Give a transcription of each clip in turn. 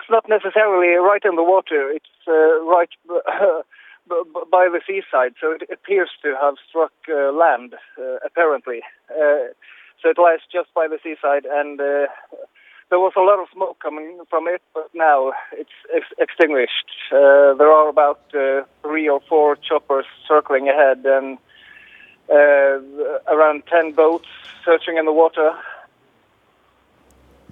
it's not necessarily right in the water. It's right by the seaside, so it appears to have struck land, apparently. So it lies just by the seaside, and there was a lot of smoke coming from it, but now it's extinguished. There are about 3 or 4 choppers circling ahead, and around 10 boats searching in the water.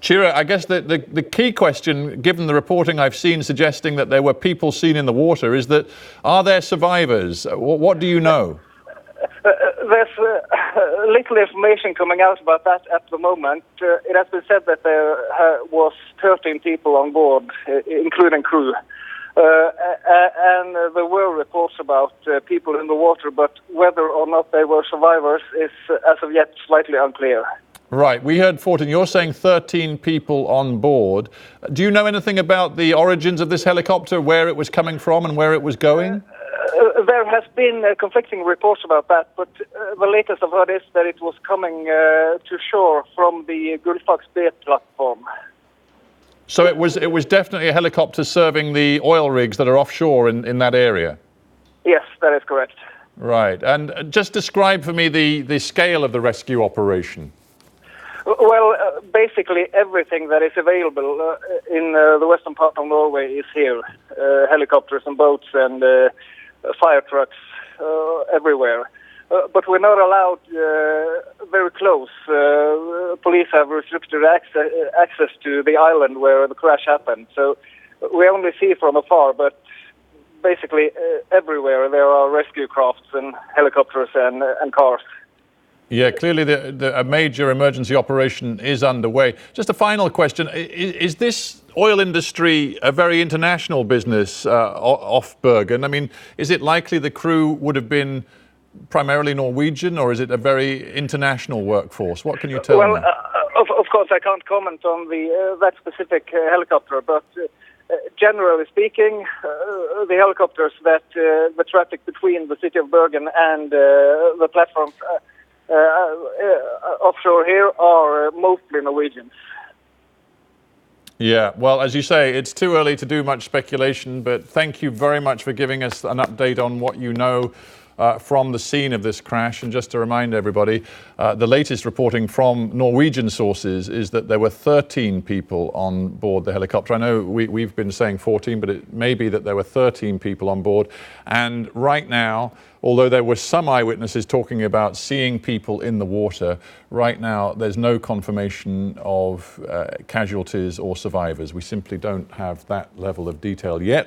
Chira, I guess the key question, given the reporting I've seen suggesting that there were people seen in the water, is that are there survivors? What do you know? There's little information coming out about that at the moment. It has been said that there was 13 people on board, including crew. And there were reports about people in the water, but whether or not they were survivors is, as of yet, slightly unclear. Right. We heard, Fortin, you're saying 13 people on board. Do you know anything about the origins of this helicopter, where it was coming from and where it was going? There has been conflicting reports about that, but the latest I've heard is that it was coming to shore from the Gullfaks B platform. So it was definitely a helicopter serving the oil rigs that are offshore in that area? Yes, that is correct. Right. And just describe for me the scale of the rescue operation. Well, basically everything that is available in the western part of Norway is here. Helicopters and boats and fire trucks everywhere. But we're not allowed very close. Police have restricted access to the island where the crash happened. So we only see from afar, but basically everywhere there are rescue crafts and helicopters and cars. Yeah, clearly a major emergency operation is underway. Just a final question. Is this oil industry a very international business off Bergen? I mean, is it likely the crew would have been primarily Norwegian, or is it a very international workforce? What can you tell me? Well, of course, I can't comment on that specific helicopter, but generally speaking, the helicopters that the traffic between the city of Bergen and the platforms offshore here are mostly Norwegians. Yeah, well, as you say, it's too early to do much speculation, but thank you very much for giving us an update on what you know from the scene of this crash. And just to remind everybody, the latest reporting from Norwegian sources is that there were 13 people on board the helicopter. I know we've been saying 14, but it may be that there were 13 people on board. And right now, although there were some eyewitnesses talking about seeing people in the water, right now there's no confirmation of casualties or survivors. We simply don't have that level of detail yet.